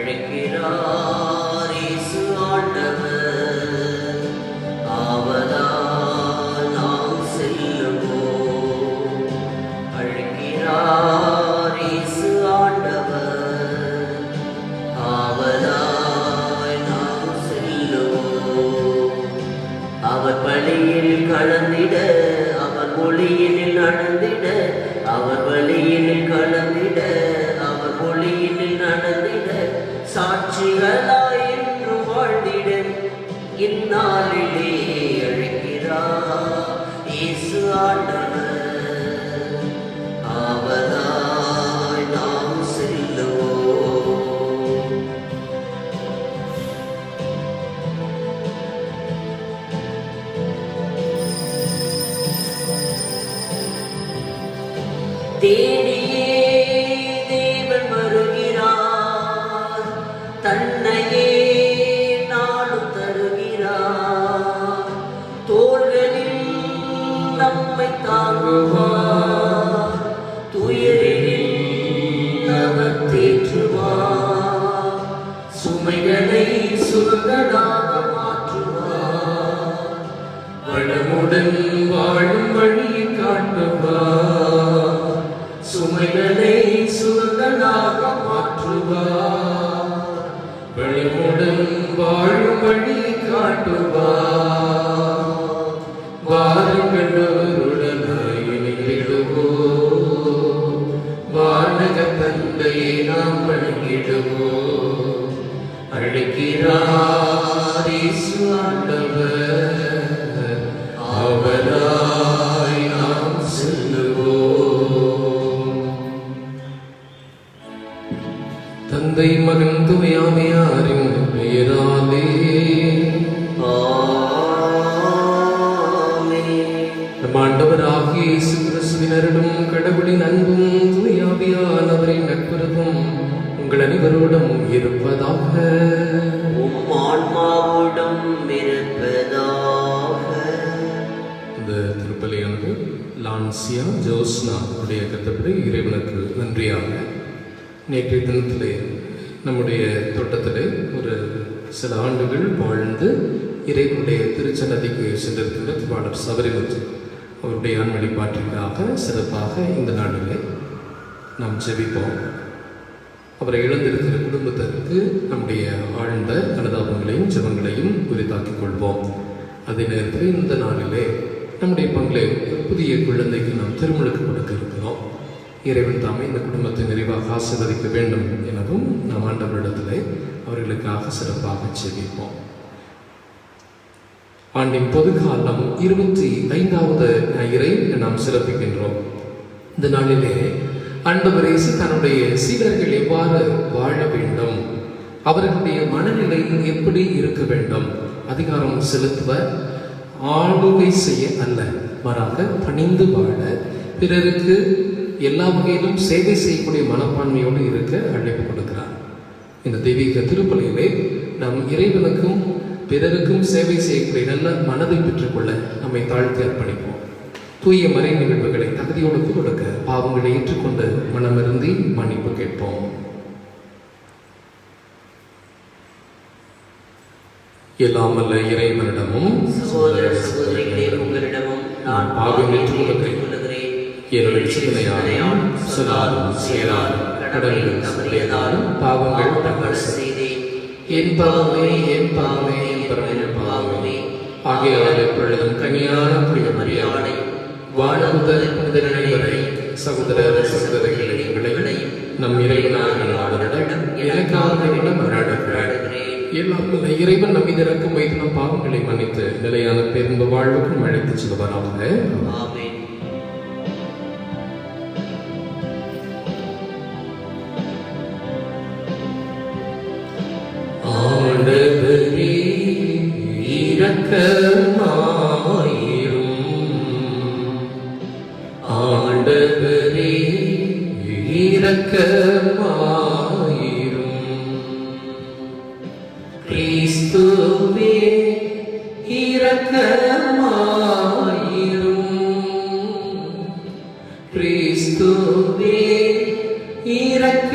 அழைக்கிறார் இயேசு ஆண்டவர், ஆவதால் நாம் செல்லுவோம். அழைக்கிறார் இயேசு ஆண்டவர், ஆவதால் நாம் செல்லுவோம். அவர் பலியில் கலந்திட, அவர் ஒளியினில் நடந்திட, அவர் வழியினில் கலந்திட, அவர் ஒளியினில் நடந்திட, சாட்சிகளாய் என்று வாழ்ந்திட இந்நாளிலே அழைக்கிறார் இயேசு ஆண்டவர், ஆவதாய் நாம் செல்லுவோம். தேடியே தேவன் வருகிறார், தன்னையே நாளும் தருகிறார். தோள்களில் நம்மை தாங்குவார், துயரில் அவர் தேற்றுவார். சுமைகளை சுகங்களாக மாற்றுவார், வளமுடன் வாழும் வழியை காட்டுவார். சுமைகளை சுகங்களாக மாற்றுவார், வளமுடன் வாழும் வழியை காட்டுவார். வாருங்கள் அவருடன் இணைந்திடுவோம், வானக தந்தையை நாம் வணங்கிடுவோம். அழைக்கிறார் இயேசு ஆண்டவர், அவராய் நாம் செல்லுவோம். தந்தை மகன் தூயாமையாரின் பெயராலே நம் ஆண்டவராகிய இயேசு கிறிஸ்துவின் அருளும் கடவுளின் அன்பும் தூயாவியானவரின் நட்புறவும் உங்கள் அனைவரோடும் இருப்பதாக. ஆன்மாவோடும் இருப்பதாக. இந்த திருப்பலியானது லான்சியா ஜோஸ்னா உடைய கருத்தப்படி இறைவனுக்கு நன்றியாக நேற்றைய தினத்திலே நம்முடைய தோட்டத்திலே ஒரு சில ஆண்டுகள் வாழ்ந்து இறைவனுடைய திருச்சன்னதிக்கு சென்றிருக்கின்ற திருவாளர் சபரிமுத்து அவருடைய ஆண்மொழி பாட்டிற்காக சிறப்பாக இந்த நாளிலே நாம் ஜெபிப்போம். அவரை இழந்திருக்கிற குடும்பத்திற்கு நம்முடைய ஆழ்ந்த அனுதாபங்களையும் ஜெபங்களையும் குறித்தாக்கிக் கொள்வோம். அதே நேரத்தில் இந்த நாளிலே நம்முடைய பங்கிலே ஒரு புதிய குழந்தைக்கு நாம் திருமணக்கு கொடுக்க இருக்கிறோம். இறைவன் தாமே இந்த குடும்பத்தை நிறைவாக ஆசீர்வதிக்க வேண்டும் எனவும் நாம் ஆண்டவரிடத்திலே அவர்களுக்காக சிறப்பாக ஜெபிப்போம். ஆண்டின் பொதுக்காலம் 25வது ஞாயிறை நாம் சிறப்பிக்கின்றோம். இந்த நாளிலே ஆண்டவர் இயேசு தன்னுடைய சீடர்கள் எவ்வாறு வாழ வேண்டும், அவர்களுடைய மனநிலை எப்படி இருக்க வேண்டும், அதிகாரம் செலுத்துவ ஆளுகை செய்ய அல்ல, மாறாக பணிந்து வாழ, பிறருக்கு எல்லா வகையிலும் சேவை செய்யக்கூடிய மனப்பான்மையோடு இருக்க அழைப்பு கொடுக்கிறார். இந்த தெய்வீக திருப்பலியிலே நாம் இறைவனுக்கும் பிறருக்கும் சேவை செய்யக்கூடிய நல்ல மனதை பெற்றுக்கொள்ள நம்மை தாழ்த்தி அர்ப்பணிப்போம். தூய மறை நிகழ்வுகளை தகுதியோடு கொடுக்க பாவங்களை ஏற்றுக்கொண்டு மனமிருந்தி மன்னிப்பு கேட்போம். எல்லாம் வல்ல இறைவனிடமும் சகோதர சகோதரிகளே உங்களிடமும் நான் பாவம் ஏற்றுக்கொள்கிறேன். என்னுடைய சிந்தனையாலும் சொல்லாலும் செயலாலும் கடவுளின் தவறியதாலும் பாவங்கள் தங்கள் செய்தேன். என் பாவமே என் பாவமே என் பரமன் பாவமே. ஆகையால் எப்பொழுதும் கனியான புனித மரியாதை வானமுதல் புனித நினைவரை சகோதர சகோதரிகளை எங்களை நம் இறைவனாக எனக்காக மன்றாடுகிறேன். எல்லாம் இறைவன் நம் மீது இறக்கும் வைத்து நம் பாவங்களை மன்னித்து நிலையான பேருந்த வாழ்வுக்கும் அழைத்து செல்வாராக. ஆமென். ஆண்டவரே இரக்கமாயிரும், ஆண்டவரே இரக்கமாயிரும். கிறிஸ்துவே இரக்கமாயிரும், கிறிஸ்துவே இரக்கமாயிரும்.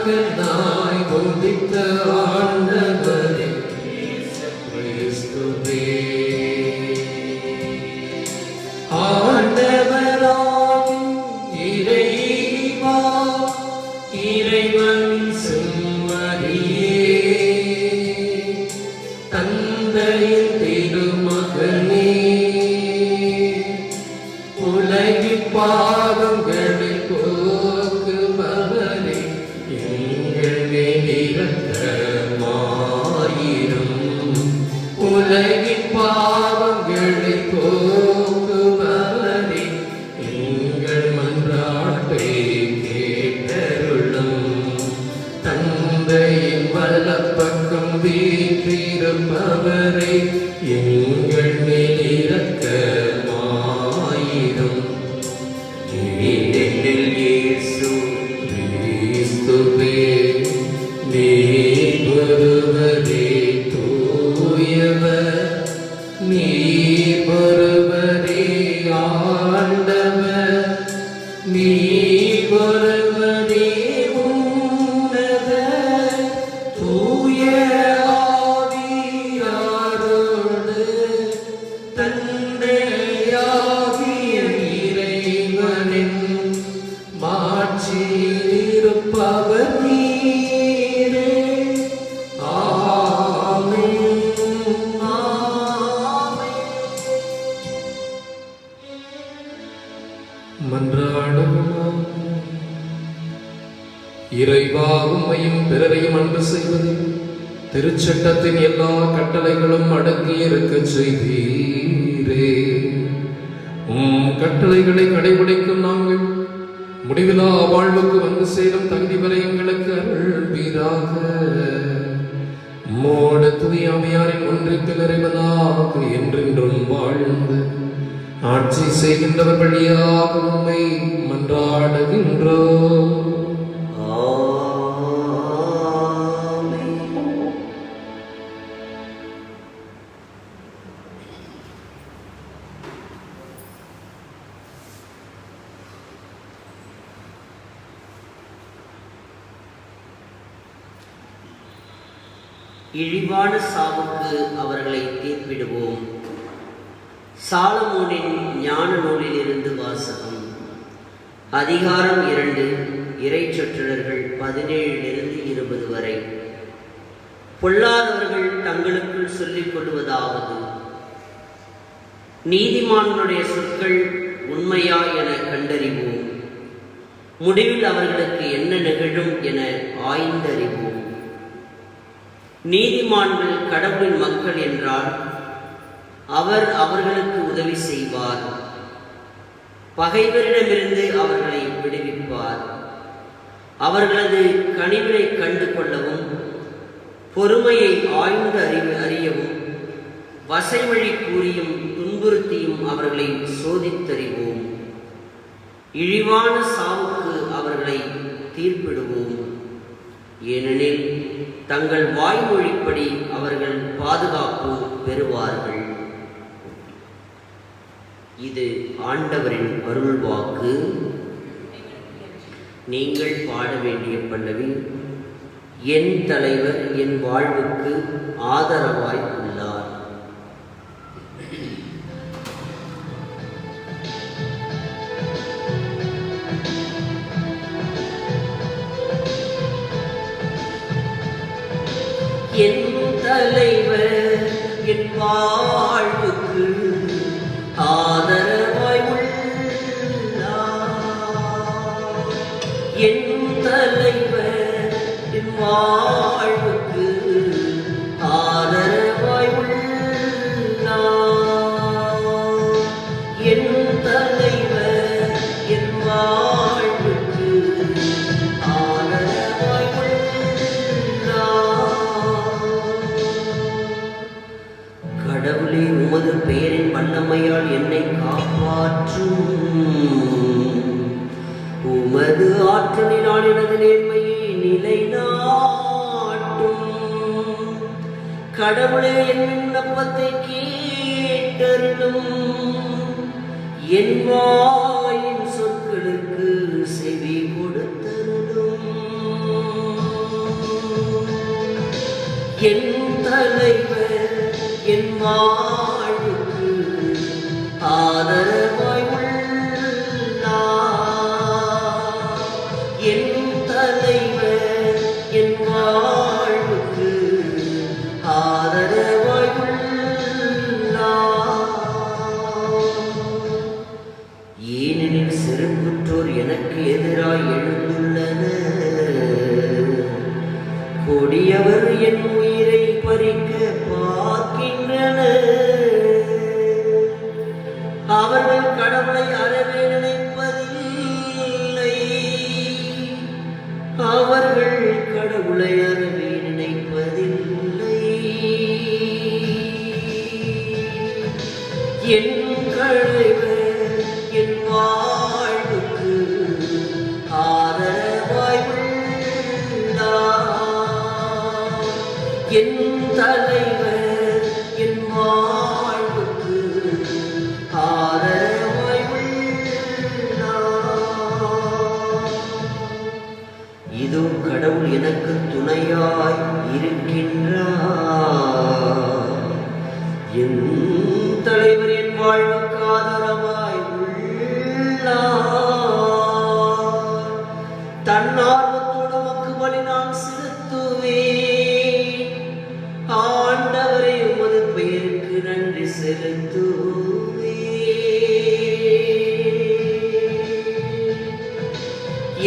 நமக்கென்னாய் உதித்த ஆண்டவரே கிறிஸ்துவே. ஆண்டவராகிய இறைவா, இறைவனின் செம்மறியே, தந்தையின் திருமகனே, உலகின் பாவங்களை போக்குபவரே, எங்கள் மேல் இரக்கமாயிரும். உலகின் பாவங்களை போக்குபவரே, எங்கள் மன்றாட்டை கேட்டருளும். தந்தையின் வலப்பக்கம் வீற்றிருப்பவரே, எங்கள் மேல் இரக்கமாயிரும். ஏனெனில் இயேசு கிறிஸ்துவே, நீர் ஒருவரே தூயவர், நீர் ஒருவரே ஆண்டவர், நீர் ஒருவரே உன்னதர். தூய ஆவியாரோடு தந்தையாகிய இறைவனின் மாட்சியில் இருப்பவர் நீரே. ஆமென். மன்றாடுவோம். இறைவா, உம்மையும் பிறரையும் அன்பு செய்வது திருச்சட்டத்தின் எல்லா கட்டளைகளும் அடங்கி இருக்கச் செய்தீரே. கட்டளைகளை கடைபிடிக்கும் நாங்கள் முடிவிலா வாழ்வுக்கு வந்து சேரும் தகுதி வரை எங்களுக்கு அருள்வீராக. மோடு தூய ஆவியாரின் ஒன்றிப்பில் இறைவனாக என்றென்றும் வாழ்ந்து ஆட்சி செய்கின்றவர் வழியாக உம்மை மன்றாடுகின்றோம். இழிவான சாவுக்கு அவர்களை தீர்ப்பிடுவோம். சாலமோனின் ஞான நூலிலிருந்து வாசகம். அதிகாரம் 2, இறைச்சொற்றர்கள் 17-20 வரை. பொல்லாதவர்கள் தங்களுக்குள் சொல்லிக் கொள்வதாவது, நீதிமான்களுடைய சொற்கள் உண்மையா என கண்டறிவோம். முடிவில் அவர்களுக்கு என்ன நிகழும் என ஆய்ந்தறிவோம். நீதிமான்கள் கடவுளின் மக்கள் என்றால் அவர் அவர்களுக்கு உதவி செய்வார். பகைவரிடமிருந்து அவர்களை விடுவிப்பார். அவர்களது கனிவினை கண்டு கொள்ளவும் பொறுமையை ஆய்ந்து அறியவும் வசைவழி கூறியும் துன்புறுத்தியும் அவர்களை சோதித்தறிவோம். இழிவான சாவுக்கு அவர்களை தீர்ப்பிடுவோம். ஏனெனில் தங்கள் வாய்மொழிப்படி அவர்கள் பாதுகாப்பு பெறுவார்கள். இது ஆண்டவரின் அருள்வாக்கு. நீங்கள் பாட வேண்டிய பல்லவி, என் தலைவர் என் வாழ்வுக்கு ஆதரவாய் உள்ளார். என் தலைவர் என் வாழ்வுக்கு ஆதரவாய் உள்ளார். என் தலைவர் என் வாழ்வுக்கு ஆதரவாய் உள்ளார். என் தலைவர் என் வாழ்வுக்கு ஆதரவாய் கடவுளே, உமது பெயரின் வல்லமையால் என்னை காப்பாற்றும். உமது ஆற்றலினால் எனது நேர்மையை நிலைநாட்டும். கடவுளே, என் விண்ணப்பத்தை கேட்டருளும். என் வாயின் சொற்களுக்கு செவி கொடுத்தருளும். என் தலைவர் என் வாழ்வுக்கு ஆதரவாய் உள்ளார். என் தலைவர் என் வாழ்வுக்கு ஆதரவாய் உள்ளார். ஏனெனில் செருக்குற்றோர் எனக்கு எதிராய் எழுந்துள்ளனர். கொடியவர் என் உயிரை பறிக்க பார்க்கின்றனர். அவர்கள் கடவுளை அறவே நினைப்பதில்லை. அவர்கள் கடவுளை அறவே நினைப்பதில்லை. என் தலைவர் என் வாழ்வுக்கு ஆதரவாய் உள்ளார். என் தலைவர் என் வாழ்வுக்கு ஆதரவாய் உள்ளார். இதோ கடவுள் எனக்கு துணையாய் இருக்கின்றார். என் தலைவர் என் வாழ்வுக்கு ஆதரவாய் உள்ளார். தன்னார்வத்தோடு உமக்கு பலி நான் செலுத்துவேன். ஆண்டவரே, உமது பெயருக்கு நன்றி செலுத்துவேன்.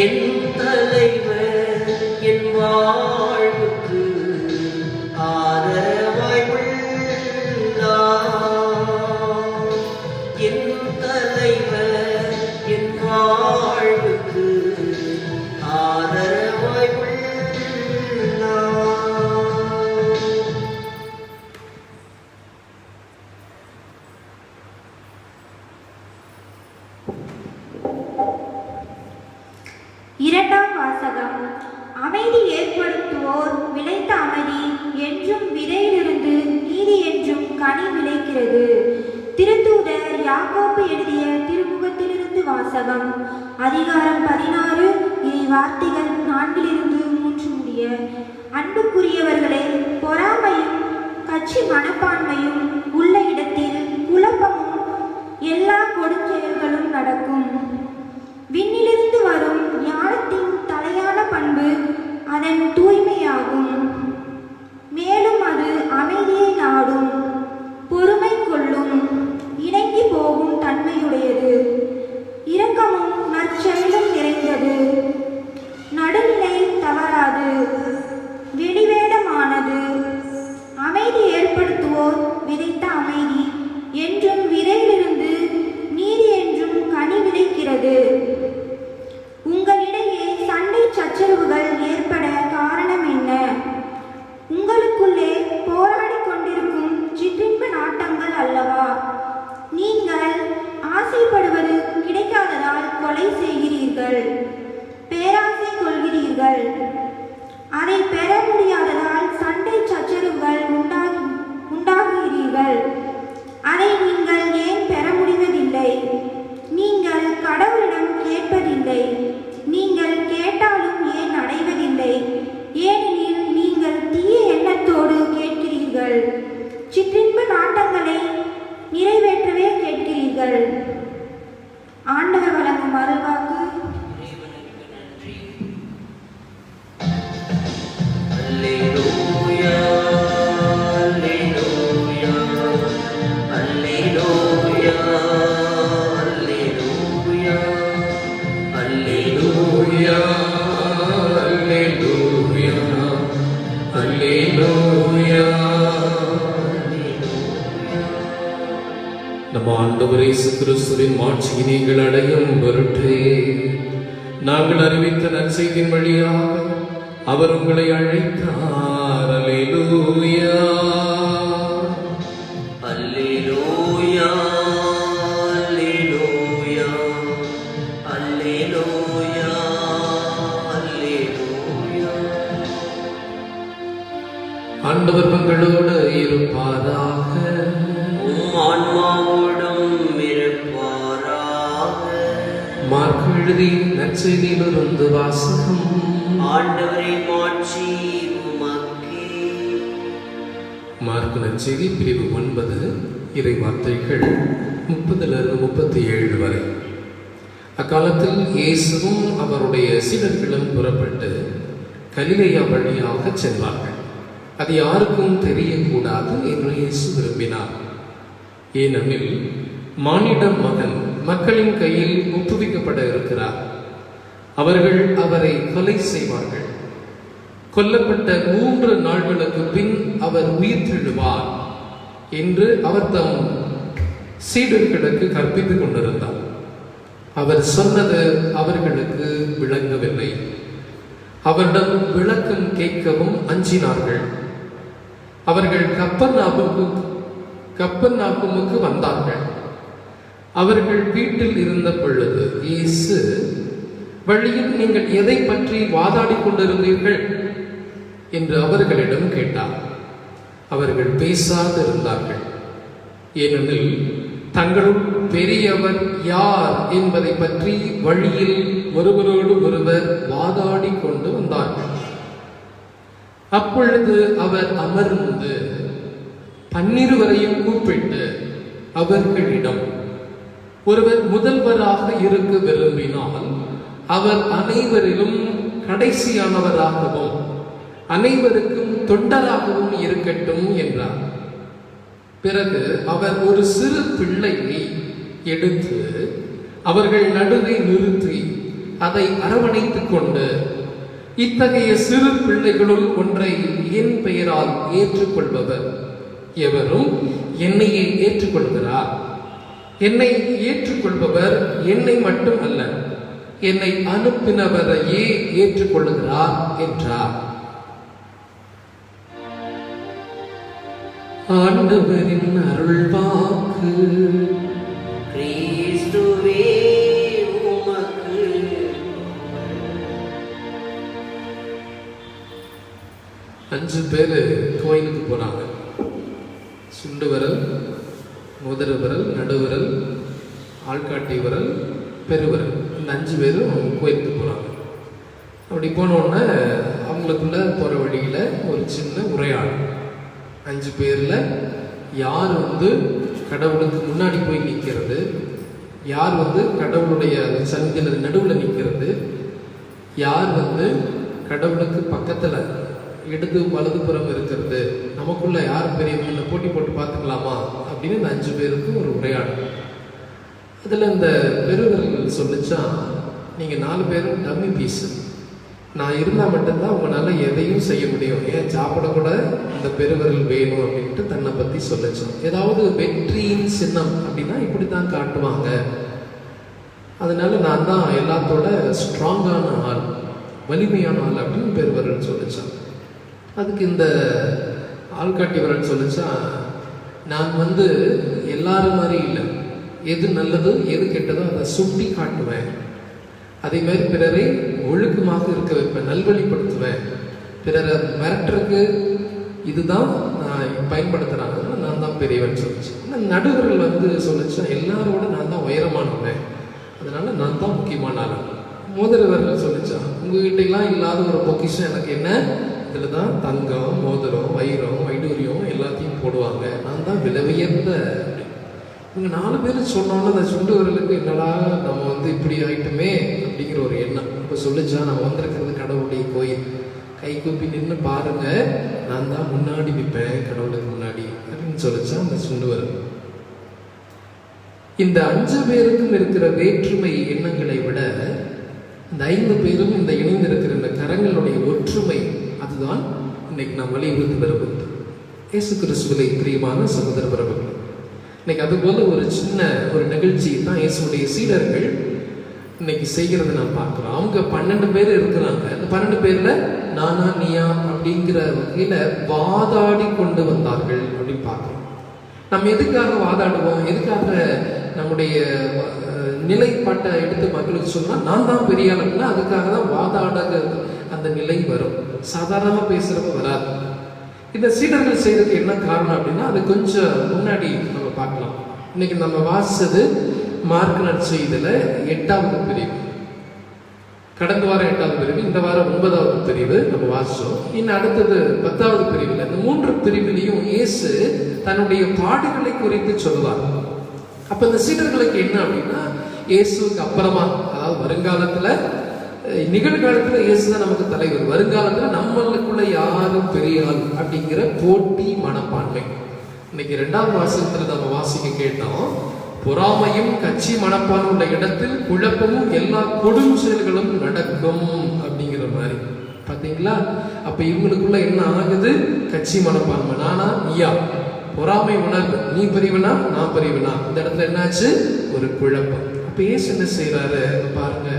என் தலைவர் என் வாழ்வுக்கு ஆதரவாய் உள்ளார். என் தலைவர் என் வாழ்வுக்கு ஆதரவாய் உள்ளார். இரண்டாம் வாசகம். அமைதி ஏற்படுத்துவோர் விளைத்த அமைதி என்றும் விதையிலிருந்து நீதி என்றும் கனி விளைக்கிறது. திருத்தூதர் யாக்கோபு எழுதிய திருமுகத்திலிருந்து வாசகம். அதிகாரம் 16, இறை வார்த்தைகள் 4-3 முடிய. அன்புக்குரியவர்களே, பொறாமையும் கட்சி மனப்பான்மையும் உள்ள இடத்தில் குழப்பமும் எல்லா கொடுஞ்செயல்களும் நடக்கும். விண்ணிலிருந்து வரும் ஞானத்தின் தலையான பண்பு அதன் தூய்மையாகும். மேலும் அது அமைதியை நாடும், பொறுமை கொள்ளும், இணங்கி போகும் தன்மையுடையது, இரக்கமும் நற்செயலும் நிறைந்தது, நடுநிலை தவறாது, வெளிவேடமானது. அமைதி ஏற்படுத்துவோர் விதைத்த அமைதி என்றும் விதையிலிருந்து நீதி என்றும் கனி விளைக்கிறது. உங்களிடையே சண்டை சச்சரவுகள் ஏற்பட காரணம் என்ன? உங்களுக்குள்ளே போராடிக் கொண்டிருக்கும் சிற்றின்ப நாட்டங்கள் அல்லவா? நீங்கள் ஆசைப்படுவது கிடைக்காததால் கொலை செய்கிறீர்கள், பேராசை கொள்கிறீர்கள். அதை பெற முடியாததால் சண்டை சச்சரவுகள் உண்டாகுகிறீர்கள். அதை நீங்கள் ஏன் பெற முடிவதில்லை? நீங்கள் கடவுளிடம் கேட்பதில்லை. நீங்கள் கேட்டாலும் ஏன் அடைவதில்லை? ஏனெனில் நீங்கள் தீய எண்ணத்தோடு கேட்கிறீர்கள், சிற்றின்ப நாட்டங்களை நிறைவேற்றவே கேட்கிறீர்கள். ஆண்டவர் வழங்கும் அருள்வாக்கு. அல்லேலூயா, அல்லேலூயா, அல்லேலூயா, அல்லேலூயா, அல்லேலூயா, அல்லேலூயா, அல்லேலூயா. நம் ஆண்டவர் இயேசு கிறிஸ்துவின் மாட்சியை நீங்கள் அடையும் பொருட்டே நாங்கள் அறிவித்த நற்செய்தியின் வழியாக அவர் உங்களை அழைத்தார். அல்லேலூயா, அல்லேலூயா, அல்லேலூயா, அல்லேலூயா, அல்லேலூயா. ஆண்டவர் உங்களோடு இருப்பாராக. உம் ஆன்மாவோடும் இருப்பாராக. மார்க் எழுதி நற்செய்தியிலிருந்து வாசகம். ஆண்டவரே மாட்சி உமக்கே. மார்க்கு நற்செய்தி பிரிவு 9 இறை வார்த்தைகள் 30 37 வரை. அக்காலத்தில் இயேசுவும் அவருடைய சீடர்களும் புறப்பட்டு கலிலேயா வழியாக சென்றார்கள். அது யாருக்கும் தெரியக்கூடாது என்று இயேசு விரும்பினார். ஏனெனில் மானிட மகன் மக்களின் கையில் ஒப்புவிக்கப்பட இருக்கிறார். அவர்கள் அவரை கொலை செய்வார்கள். கொல்லப்பட்ட 3 நாட்களுக்கு பின் அவர் உயிர்த்தெழுவார் என்று அவர் தம் சீடர்களுக்கு கற்பித்துக் கொண்டிருந்தார். அவர் சொன்னது அவர்களுக்கு விளங்கவில்லை. அவரிடம் விளக்கம் கேட்கவும் அஞ்சினார்கள். அவர்கள் கப்பர்நாகுமுக்கு வந்தார்கள். அவர்கள் வீட்டில் இருந்த பொழுது இயேசு, வழியில் நீங்கள் எதை பற்றி வாதாடிக் கொண்டிருந்தீர்கள் என்று அவர்களிடம் கேட்டார். அவர்கள் பேசாதிருந்தார்கள். ஏனெனில் தங்களுள் பெரியவர் யார் என்பதை பற்றி வழியில் ஒருவரோடு ஒருவர் வாதாடி கொண்டு வந்தார்கள். அப்பொழுது அவர் அமர்ந்து 12 கூப்பிட்டு அவர்களிடம், ஒருவர் முதல்வராக இருக்க விரும்பினால் அவர் அனைவரிலும் கடைசியானவராகவும் அனைவருக்கும் தொண்டராகவும் இருக்கட்டும் என்றார். பிறகு அவர் ஒரு சிறு பிள்ளையை எடுத்து அவர்கள் நடுவே நிறுத்தி அதை அரவணைத்துக் கொண்டு, இத்தகைய சிறு பிள்ளைகளுள் ஒன்றை என் பெயரால் ஏற்றுக்கொள்பவர் எவரும் என்னையே ஏற்றுக்கொள்கிறார். என்னை ஏற்றுக்கொள்பவர் என்னை மட்டும் அல்ல, என்னை அனுப்பினவரையே ஏற்றுக்கொள்கிறார் என்றார். ஆண்டவரின் அருள்வாக்கு. கிறிஸ்துவே உமக்கு. 5 பேர் கோயிலுக்கு போனாங்க. சுண்டு விரல், முதல் விரல், நடுவிரல், ஆள்காட்டி விரல், பெருவிரல், இந்த 5 பேரும் கோயிலுக்கு போனாங்க. அப்படி போனோடனே அவங்களுக்குள்ள போகிற வழியில் ஒரு சின்ன உரையாடல். 5 பேரில் யார் கடவுளுக்கு முன்னாடி போய் நிற்கிறது, யார் கடவுளுடைய சந்திரன் நடுவில் நிற்கிறது, யார் கடவுளுக்கு பக்கத்தில் இடது வலதுபுறம் இருக்கிறது, நமக்குள்ள யார் பெரியவங்க போட்டி போட்டு பார்த்துக்கலாமா அப்படின்னு இந்த 5 பேருக்கும் ஒரு உரையாடல். அதில் இந்த பெருவிரல் சொல்லிச்சா, நீங்கள் 4 பேரும் டம்மி பீஸ், நான் இருந்தால் மட்டும்தான் உங்களால் எதையும் செய்ய முடியும், ஏன் சாப்பிடக்கூட இந்த பெருவிரல் வேணும் அப்படின்ட்டு தன்னை பற்றி சொல்லிச்சோம். ஏதாவது வெற்றியின் சின்னம் அப்படின்னா இப்படி தான் காட்டுவாங்க, அதனால நான் தான் எல்லாத்தோட ஸ்ட்ராங்கான ஆள், வலிமையான ஆள் அப்படின்னு பெருவிரல் சொல்லிச்சான். அதுக்கு இந்த ஆள்காட்டி விரல் சொல்லிச்சா, நான் எல்லாரும் மாதிரி இல்லை, எது நல்லதோ எது கெட்டதோ அதை சுட்டி காட்டுவேன், அதே மாதிரி பிறரை ஒழுக்கமாக இருக்க வைப்பேன், நல்வழிப்படுத்துவேன், பிறரை மிரட்டுறதுக்கு இதுதான் நான் பயன்படுத்துகிறாங்க, நான் தான் பெரியவன் சொல்லிச்சு. ஆனால் நடுவர்கள் சொல்லிச்சா, எல்லாரோட நான் தான் உயரமானவன், அதனால நான் தான் முக்கியமான ஆள். மோதிரவர்கள் சொல்லிச்சா, உங்ககிட்டலாம் இல்லாத ஒரு பொக்கிஷம் எனக்கு என்ன, இதில் தான் தங்கம், மோதிரம், வைரம், வைடூரியம் எல்லாத்தையும் போடுவாங்க, நான் தான் விலை உயர்ந்த. இவங்க 4 பேர் சொன்னோன்னா அந்த சுண்டு விரலுக்கு என்னடா நம்ம இப்படி ஆயிட்டுமே அப்படிங்கிற ஒரு எண்ணம். இப்போ சொல்லிச்சா, நம்ம வந்திருக்கிறது கடவுளுடைய கோயில், கை கூப்பி நின்று பாருங்க, நான் தான் முன்னாடி நிற்பேன் கடவுளுக்கு முன்னாடி அப்படின்னு சொல்லிச்சா அந்த சுண்டு விரல். இந்த 5 பேருக்கும் இருக்கிற வேற்றுமை எண்ணங்களை விட இந்த 5 பேரும் இந்த இணைந்திருக்கிற இந்த கரங்களுடைய ஒற்றுமை, அதுதான் இன்னைக்கு நாம் வலியுறுத்தி வருவது. இயேசு கிறிஸ்துவிலே பிரியமான சகோதர பிரபுகள், இன்னைக்கு அதுபோல ஒரு சின்ன ஒரு நிகழ்ச்சி தான் இயேசுடைய சீடர்கள் இன்னைக்கு செய்கிறத நான் பார்க்குறோம். அவங்க 12 பேர் இருக்கிறாங்க. அந்த 12 பேர்ல நானா நீயா அப்படிங்கிற வகையில வாதாடி கொண்டு வந்தார்கள் அப்படின்னு பார்க்குறோம். நம்ம எதுக்காக வாதாடுவோம், எதுக்காக நம்முடைய நிலைப்பாட்டை எடுத்து மக்களுக்கு சொன்னால் நான் தான் பெரிய ஆள் அப்படின்னா அதுக்காக தான் வாதாட அந்த நிலை வரும். சாதாரணமாக பேசுகிறப்ப வராது. இந்த சீடர்கள் செய்யறதுக்கு என்ன காரணம் அப்படின்னா அது கொஞ்சம் முன்னாடி நம்ம பார்க்கலாம். இன்னைக்கு நம்ம வாசிச்சது மார்க் நற்செய்தியில 8வது பிரிவு. கடந்த வாரம் 8வது பிரிவு, இந்த வாரம் 9வது பிரிவு நம்ம வாசிச்சோம். இன்னும் அடுத்தது 10வது பிரிவில். இந்த 3 பிரிவிலையும் இயேசு தன்னுடைய பாடுகளை குறித்து சொல்லுவார். அப்ப இந்த சீடர்களுக்கு என்ன அப்படின்னா, இயேசுக்கு அப்புறமா, அதாவது வருங்காலத்துல, நிகழ்காலத்துல இயேசுதான் நமக்கு தலைவர், வருங்காலத்துல நம்மளுக்குள்ள யாரும் பெரிய ஆள் அப்படிங்கிற போட்டி மனப்பான்மை. இன்னைக்கு 2வது வாசகத்துல நம்ம வாசிக்க கேட்டோம், பொறாமையும் கட்சி மனப்பான்மை உள்ள இடத்தில் குழப்பமும் எல்லா கொடும் செயல்களும் நடக்கும் அப்படிங்கிற மாதிரி. பாத்தீங்களா? அப்ப இவங்களுக்குள்ள என்ன ஆகுது? கட்சி மனப்பான்மை, நானா நீயா, பொறாமை உணர்வு, நீ பெரியவனா நான் பெரியவனா. இந்த இடத்துல என்னாச்சு? ஒரு குழப்பம். அப்ப இயேசு என்ன செய்யறாரு பாருங்க,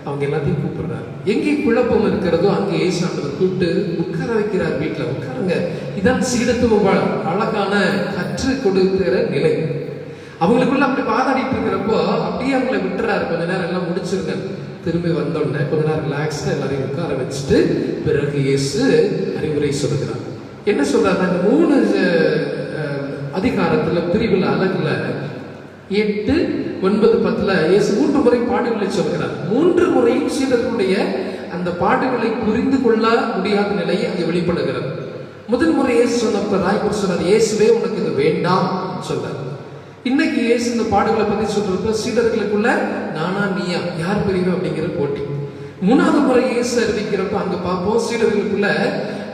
அவங்க எல்லாத்தையும் கூப்பிடுறாரு. எங்கே குழப்பம் இருக்கிறதோ அங்கே இயேசு ஆண்டவர் கூப்பிட்டு உட்கார வைக்கிறார். வீட்டுல உட்காருங்க. இதான் சீடத்துவ அழகான கற்று கொடுக்கிற நிலை. அவங்களுக்குள்ள அப்படி வாதாடிட்டு இருக்கிறப்போ அப்படியே அவங்களை விட்டுறாரு. கொஞ்ச நேரம் எல்லாம் முடிச்சிருங்க, திரும்பி வந்தோடனே கொஞ்ச நேரம் ரிலாக்ஸ்டா எல்லாரையும் உட்கார வச்சுட்டு பிறகு இயேசு அறிவுரை சொல்லுகிறார். என்ன சொல்றாரு? 3 அதிகாரத்துல பிரிவுல அழகுல 8, 9, 10 இயேசு 3 முறை பாடுகளை சொல்கிறார். 3 முறையும் சீடர்களுடைய அந்த பாடுகளை புரிந்து கொள்ள முடியாத நிலையை அங்கே வெளிப்படுகிறது. முதல் முறை இயேசு சொன்னப்ப ராய்பூர் சொன்னார், இயேசுவே உனக்கு இது வேண்டாம் சொல்றார். இன்னைக்கு இயேசு இந்த பாடுகளை பத்தி சொல்றப்ப சீடர்களுக்குள்ள நானா நீயா, யார் பெரியவன் அப்படிங்கிற போட்டி. 3வது முறை இயேசு அறிவிக்கிறப்ப அங்க பார்ப்போம், சீடர்களுக்குள்ள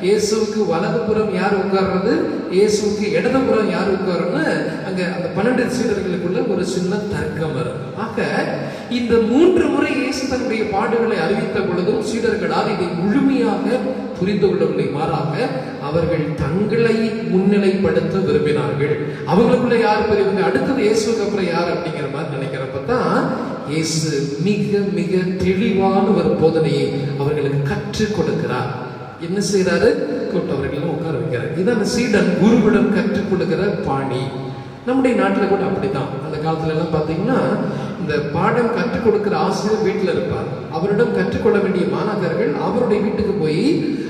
இயேசுவுக்கு வலதுபுறம் யார் உட்கார்றது, இயேசுவுக்கு இடதுபுறம் யார் உட்காருன்னு அங்க அந்த 12 சீடர்களுக்குள்ள ஒரு சின்ன தர்க்கம் வரும். ஆக இந்த 3 முறை இயேசு தன்னுடைய பாடுகளை அறிவித்த பொழுதும் சீடர்களால் இதை முழுமையாக புரிந்து கொள்ளவில்லை. மாறாக அவர்கள் தங்களை முன்னிலைப்படுத்த விரும்பினார்கள். அவங்களுக்குள்ள யார் பெரியவங்க, அடுத்தது இயேசுக்கு அப்புறம் யார் அப்படிங்கிற மாதிரி நினைக்கிறப்ப தான் இயேசு மிக மிக தெளிவான ஒரு போதனையை அவர்களுக்கு கற்றுக் கொடுக்கிறார். என்ன செய்யறாரு? கூப்பிட்டு அவர்கள் உட்கார வைக்கிறார். இதான் சீடன் குருவிடம் கற்றுக் கொடுக்கிற பாணி. நம்முடைய நாட்டில் கூட அப்படிதான். அந்த காலத்துல எல்லாம் பாத்தீங்கன்னா இந்த பாடம் கற்றுக் கொடுக்கிற ஆசிரியர் வீட்டில் இருப்பார். அவரிடம் கற்றுக்கொள்ள வேண்டிய மாணவர்கள் அவருடைய வீட்டுக்கு போய்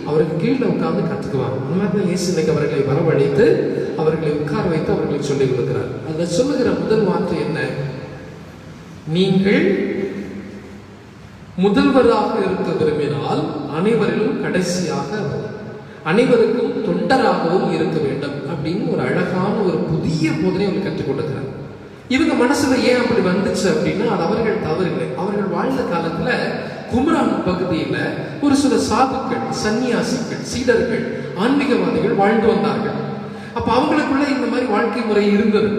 அவருக்கு கீழே உட்கார்ந்து கற்றுக்குவாங்க. அந்த மாதிரி இயேசு இன்னைக்கு அவர்களை வரவழைத்து அவர்களை உட்கார வைத்து அவர்களுக்கு சொல்லிக் கொடுக்கிறார். அதுல சொல்லுகிற முதல் வார்த்தை என்ன? நீங்கள் முதல்வராக இருக்க விரும்பினால் அனைவரிலும் கடைசியாக, அனைவருக்கும் தொண்டராகவும் இருக்க வேண்டும் அப்படின்னு ஒரு அழகான ஒரு புதிய போதனை அவர்கள் கற்றுக் கொடுக்கிறார். இவங்க மனசுல ஏன் அப்படி வந்துச்சு அப்படின்னா, அது அவர்கள் தவறில்லை. அவர்கள் வாழ்ந்த காலத்துல குமரான் பகுதியில ஒரு சில சாதுக்கள், சன்னியாசிகள், சீடர்கள், ஆன்மீகவாதிகள் வாழ்ந்து வந்தார்கள். அப்ப அவங்களுக்குள்ள இந்த மாதிரி வாழ்க்கை முறை இருந்தது.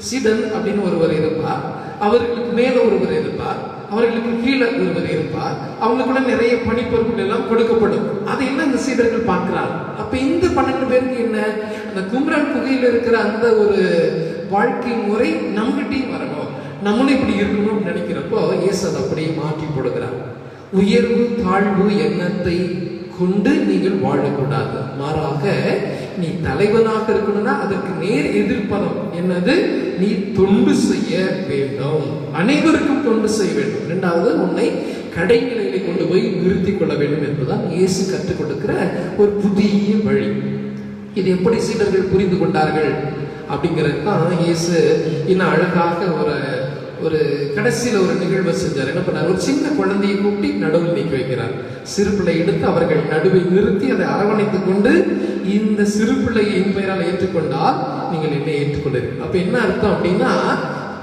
சீடன் அப்படின்னு ஒருவர் இருப்பார், அவர்களுக்கு மேல ஒருவர் இருப்பார், அவர்களுக்கு கீழே ஒருவர் இருப்பார், அவங்களுக்குள்ள நிறைய பணிப்பொறுப்புகள் எல்லாம் கொடுக்கப்படும். அதையெல்லாம் இந்த சீடர்கள் பார்க்கிறார். அப்ப இந்த 12 பேருக்கு என்ன, அந்த கும்ரான் குகையில் இருக்கிற அந்த ஒரு வாழ்க்கை முறை நம்மகிட்டையும் வரணும், நம்மளும் இப்படி இருக்கணும்னு நினைக்கிறப்போ இயேசு அதை அப்படியே மாற்றி போடுகிறார். உயர்வு தாழ்வு எண்ணத்தை கொண்டு நீங்கள் வாழக்கூடாது. மாறாக நீ தலைவனாக இருக்கணும்னா அதற்கு நேர் எதிர்ப்பதம் என்னது? நீ தொண்டு செய்ய வேண்டும், அனைவருக்கும் தொண்டு செய்ய வேண்டும். 2வது, உன்னை கடைநிலையில கொண்டு போய் நிறுத்திக் கொள்ள வேண்டும் என்பதுதான் இயேசு கற்றுக் கொடுக்கிற ஒரு புதிய வழி. இது எப்படி சீடர்கள் புரிந்து கொண்டார்கள் அப்படிங்கிறது தான் இயேசு இன்னும் அழகாக ஒரு கடைசியில் ஒரு நிகழ்வை செஞ்சார். என்ன பண்ணார்? ஒரு சின்ன குழந்தையை கூட்டி நடுவில் நீக்கி வைக்கிறார். சிறு பிள்ளை எடுத்து அவர்கள் நடுவை நிறுத்தி அதை அரவணைத்துக் கொண்டு, இந்த சிறு பிள்ளையை என் பெயரால் ஏற்றுக்கொண்டால் நீங்கள் என்னை ஏற்றுக்கொள்ளுங்கள். அப்ப என்ன அர்த்தம் அப்படின்னா,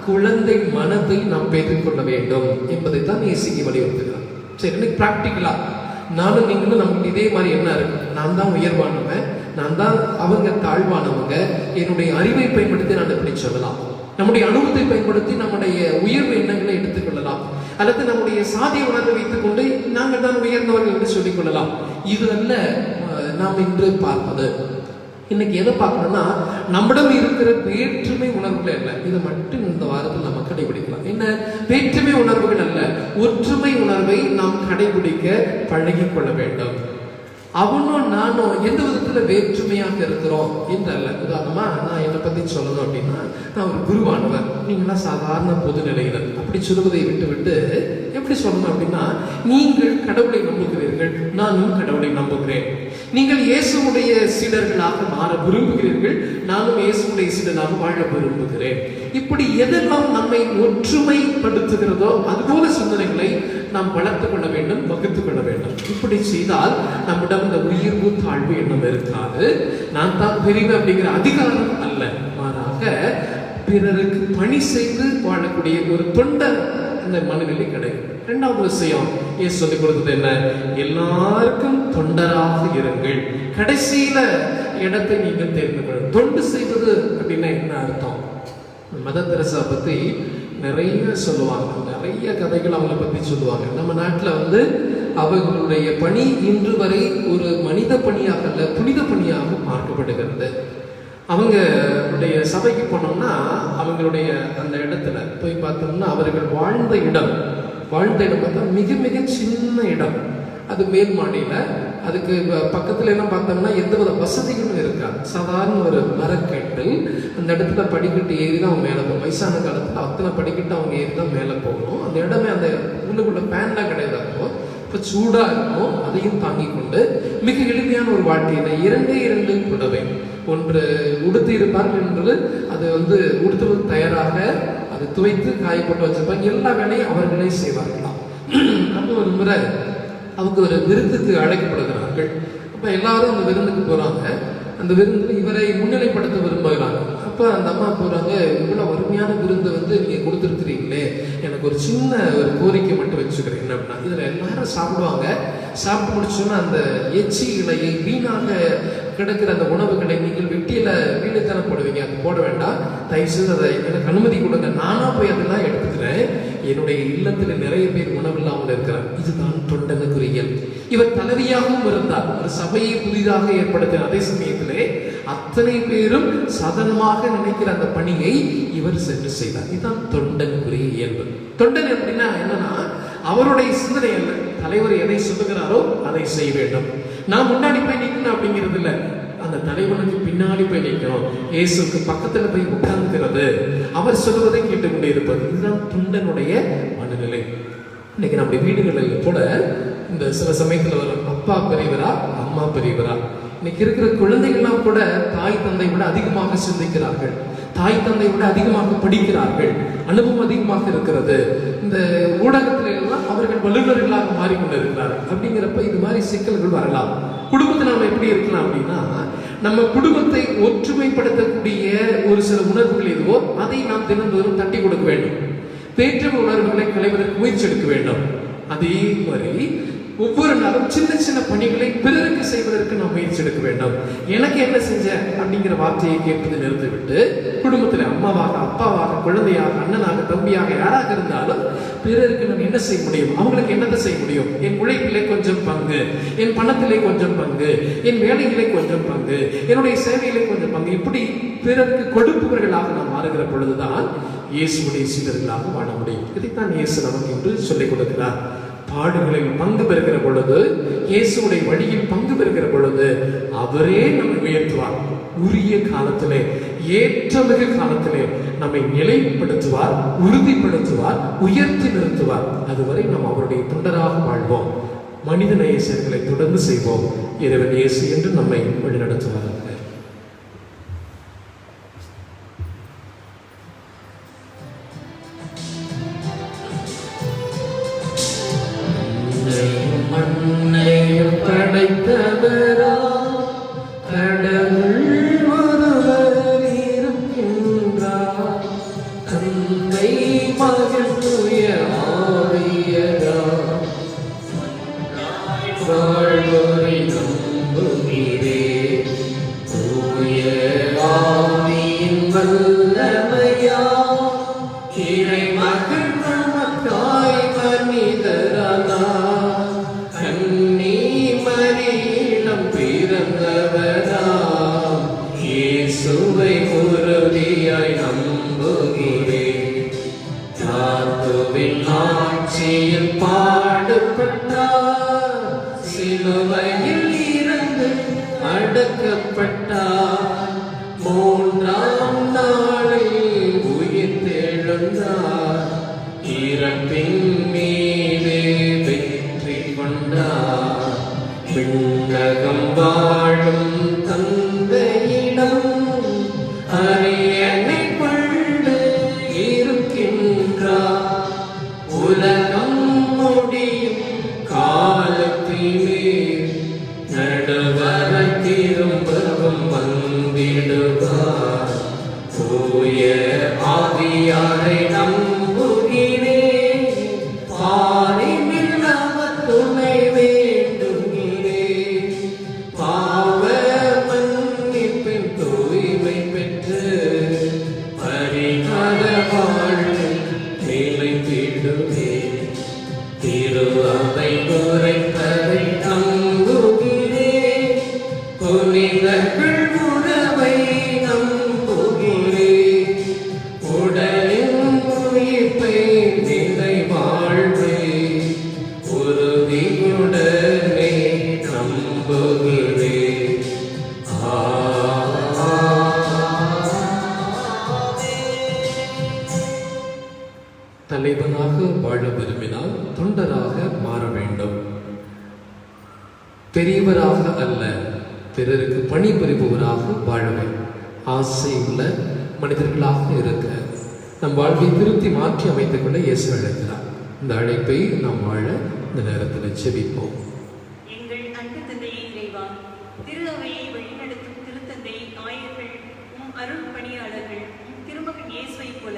குழந்தை மனதை நாம் பெற்றுக்கொள்ள வேண்டும் என்பதை தான் இயேசுக்கு வலியுறுத்துகிறார். சரி, இன்னைக்கு பிராக்டிக்கலா நானும் நீங்களும் நமக்கு இதே மாதிரி என்ன இருக்கு? நான் தான் உயர்வானவன், நான் தான் அவங்க தாழ்வானவங்க, என்னுடைய அறிவை பயன்படுத்தி நான் எப்படி சொல்லலாம், நம்முடைய அனுபவத்தை பயன்படுத்தி நம்முடைய உயர்வு எண்ணங்களை எடுத்துக்கொள்ளலாம், அல்லது நம்முடைய சாதிய உணர்வை வைத்துக் கொண்டு நாங்கள் தான் உயர்ந்தவர்கள் என்று சொல்லிக் கொள்ளலாம். இது அல்ல நாம் இன்று பார்ப்பது. இன்னைக்கு எதை பார்க்கணும்னா, நம்மிடம் இருக்கிற வேற்றுமை உணர்வுகள் அல்ல, இதை மட்டும் இந்த வாரத்தில் நம்ம கடைபிடிக்கலாம். என்ன வேற்றுமை உணர்வுகள் அல்ல, ஒற்றுமை உணர்வை நாம் கடைபிடிக்க பழகி கொள்ள வேண்டும். அவனும் நானும் எந்த விதத்துல வேற்றுமையாக இருக்கிறோம் என்று அல்ல. உதாரணமா நான் என்னை பத்தி சொல்லணும் அப்படின்னா, நான் ஒரு குருவானவர், நீங்களாம் சாதாரண பொது நிலையினர் அப்படி சொல்வதை விட்டு விட்டு எப்படி சொல்லணும் அப்படின்னா, நீங்கள் கடவுளை நம்புகிறீர்கள், நானும் கடவுளை நம்புகிறேன். நீங்கள் இயேசுடைய சீடர்களாக மாற விரும்புகிறீர்கள், நானும் இயேசுடைய சீடனாக வாழ விரும்புகிறேன். இப்படி எதெல்லாம் நம்மை ஒற்றுமைப்படுத்துகிறதோ அதுபோல சிந்தனைகளை நாம் வளர்த்து கொள்ள வேண்டும், வகுத்து கொள்ள வேண்டும். இப்படி செய்தால் நம்மிடம் இந்த உயர்வு தாழ்வு எண்ணம் இருக்காது. நான் தான் பெரியவன் அப்படிங்கிற அதிகாரம் அல்ல, மாறாக பிறருக்கு பணி செய்து வாழக்கூடிய ஒரு தொண்டர் இந்த மனநிலை கிடைக்கும். இரண்டாவது விஷயம் ஏன் சொல்லிக் கொடுத்தது என்ன? எல்லாருக்கும் தொண்டராக இருங்கள். கடைசியில இடத்தை நீங்கள் தேர்ந்து கொள்ளுங்கள். தொண்டு செய்வது அப்படின்னா என்ன அர்த்தம்? மதர் தெரசா பத்தி நிறைய சொல்லுவாங்க, நிறைய கதைகள் அவங்களை பத்தி சொல்லுவாங்க. நம்ம நாட்டில் அவர்களுடைய பணி இன்று வரை ஒரு மனித பணியாக அல்ல, புனித பணியாக பார்க்கப்படுகிறது. அவங்களுடைய சபைக்கு போனோம்னா அவங்களுடைய அந்த இடத்துல போய் பார்த்தோம்னா அவர்கள் வாழ்ந்த இடம் பார்த்தா மிக மிக சின்ன இடம். அது மேல் மாடியில், அதுக்கு பக்கத்துல எல்லாம் பார்த்தோம்னா எந்தவித வசதிகளும் இருக்காது. சாதாரண ஒரு மரக்கட்டில் அந்த இடத்துல படிக்கட்டு ஏறி தான் அவங்க மேலே போகும். வயசான காலத்தில் அத்தனை படிக்கட்டு அவங்க ஏறி தான் மேலே போகணும். அந்த இடமே அந்த உள்ளுக்குள்ள ஃபேன்லாம் கிடையாது. அப்போ இப்போ சூடாக இருக்கும், அதையும் தாங்கி கொண்டு மிக எளிமையான ஒரு வாழ்க்கையில் இரண்டு புடவை, ஒன்று உடுத்தி இருப்பார்கள் என்று அது உடுத்துவது தயாராக அதை துவைத்து காய போட்டு வச்சிருப்பாங்க. எல்லா வேலையும் அவர்களே செய்வார்களாம். அப்போ ஒரு முறை அவங்க ஒரு விருந்துக்கு அழைக்கப்படுகிறார்கள். அப்போ எல்லாரும் அந்த விருந்துக்கு போகிறாங்க. அந்த விருந்தில் இவரை முன்னிலைப்படுத்த விரும்புகிறாங்க. அப்போ அந்த அம்மா போகிறாங்க, இவ்வளோ அருமையான விருந்து நீங்கள் கொடுத்துருக்குறீங்களே, எனக்கு ஒரு சின்ன ஒரு கோரிக்கை மட்டும் வச்சுக்கிறேன். என்ன அப்படின்னா, இதில் எல்லாரும் சாப்பிடுவாங்க. சாப்பிட்டு முடிச்சோன்னா அந்த எச்சி இலையை, வீணாக கிடக்கிற அந்த உணவுகளை நீங்கள் வெட்டியில் வீணுத்தானே போடுவீங்க, அது போட வேண்டாம், தயவுசெய்து அதை எனக்கு அனுமதி கொடுங்க, நானாக போய் அதெல்லாம் எடுத்துக்கிறேன். என்னுடைய இல்லத்தில் நிறைய பேர் உணவு இல்லாமல் இருக்கிறார். இதுதான் தொண்டனுக்குரியல். இவர் தலைவியாகவும் இருந்தார். ஒரு சபையை புதிதாக ஏற்படுத்தின அதே சமயத்திலே அத்தனை பேரும் சாதனமாக நினைக்கிற அந்த பணியை இவர் சென்று செய்தார். இதுதான் தொண்டனுக்குரிய இயல்பு. தொண்டன் எப்படின்னா என்னன்னா, அவருடைய சிந்தனை அல்ல, தலைவர் எதை சொல்லுகிறாரோ அதை செய்ய வேண்டும். நான் முன்னாடி போய் நிற்கணும் அப்படிங்கிறது இல்லை, அந்த தலைவனுக்கு பின்னாடி போய் நிற்கணும், இயேசுக்கு பக்கத்துல போய் உட்கார்ந்துக்கிறது, அவர் சொல்வதை கேட்டுக்கொண்டே இருப்பது. இதுதான் தொண்டனுடைய மனநிலை. இன்னைக்கு நம்முடைய வீடுகளில் கூட இந்த சில சமயத்தில் வரும் அப்பா பெரியவரா அம்மா பெரியவரா. இன்னைக்கு இருக்கிற குழந்தைகள்லாம் கூட தாய் தந்தை விட அதிகமாக சிந்திக்கிறார்கள், தாய் தந்தை விட அதிகமாக படிக்கிறார்கள், அனுபவம் அதிகமாக இருக்கிறது. இந்த ஊடகத்தில எல்லாம் அவர்கள் வல்லுநர்களாக மாறிக்கொண்டிருக்கிறார்கள். அப்படிங்கிறப்ப இது மாதிரி சிக்கல்கள் வரலாம். குடும்பத்தில் நம்ம எப்படி இருக்கலாம் அப்படின்னா, நம்ம குடும்பத்தை ஒற்றுமைப்படுத்தக்கூடிய ஒரு சில உணர்வுகள் எதுவோ அதை நாம் தினந்தோறும் தட்டி கொடுக்க வேண்டும். தேற்ற உணர்வுகளை களைவதற்கு முயற்சி எடுக்க வேண்டும். அதே மாதிரி ஒவ்வொரு நாளும் சின்ன சின்ன பணிகளை பிறருக்கு செய்வதற்கு நாம் முயற்சி எடுக்க வேண்டும். எனக்கு என்ன செஞ்ச அப்படிங்கிற வார்த்தையை கேட்பது நிறுத்திவிட்டு, குடும்பத்தில் அம்மாவாக, அப்பாவாக, குழந்தையாக, அண்ணனாக, தம்பியாக யாராக இருந்தாலும் பிறருக்கு நான் என்ன செய்ய முடியும், அவங்களுக்கு என்னத்தை செய்ய முடியும், என் உழைப்பிலே கொஞ்சம் பங்கு, என் பணத்திலே கொஞ்சம் பங்கு, என் வேலையிலே கொஞ்சம் பங்கு, என்னுடைய சேவையிலே கொஞ்சம் பங்கு, இப்படி பிறருக்கு கொடுப்பவர்களாக நாம் மாறுகிற பொழுதுதான் இயேசுடைய சீடர்களாக வாழ முடியும். இதைத்தான் இயேசு நமக்கு என்று சொல்லிக் கொடுக்கிறார். பாடுகளில் பங்கு பெறுகிற பொழுது, இயேசுடைய வழியில் பங்கு பெறுகிற பொழுது அவரே நம்மை உயர்த்துவார். உரிய காலத்திலே, ஏற்றமிகு காலத்திலே நம்மை நிலைப்படுத்துவார், உறுதிப்படுத்துவார், உயர்த்தி நிறுத்துவார். அதுவரை நாம் அவருடைய தொண்டராக வாழ்வோம். மனித நேயர்களை தொடர்ந்து செய்வோம். இறைவன் இயேசு என்று நம்மை வழிநடத்துவார். மண்ணையும் படைத்தவரா கடவுள் ஒருவர் இருக்கின்றார், தந்தை மகன் தூய ஆவியரா, வாழ்வோரை நம்புகிறேன், தூய ஆவியின் வல்லமையா, இறை மகன் நமக்காய் மனிதரானா, இயேசுவை உறுதியாய் நம்புகிறேன். தாத்துவின் ஆட்சியில் பாடுபட்டார், சிலுவையில் இருந்து அடக்கப்பட்டார், மூன்றாம் நாளில் உயிர்த்தெழுந்தார், இறப்பின் மீது வெற்றி கொண்டார். விண்ணகம் வாழும் தந்தையிடம் அரியணை கொண்டு இருக்கின்றார், உலகம் முடிய திரு அவை குறைப்பதை நம்புகிறேன், புனிதர்கள் உறவை நம்புகிறேன், உடலின் உயிர்ப்பை நிலை வாழ்வே உறுதியுடனே நம்புகிறேன். தலைவனாக வாழ விரும்பினால் தொண்டராக மாற வேண்டும். பெரியவராக அல்ல, பிறருக்கு பணிபுரிபவராக வாழவே ஆசை உள்ள மனிதர்களாக இருக்க நம் வாழ்வை திருத்தி மாற்றி அமைத்துக் கொள்ள இயேசு அழைக்கிறார். இந்த அழைப்பை நாம் வாழ இந்த நேரத்தில் செபிப்போம். எங்கள் அன்பு தந்தையை இறைவா, திரு அவையை வழிநடத்தும் திருத்தந்தை ஆயர்கள், அருள் பணியாளர்கள், திருமகன் இயேசுவை போல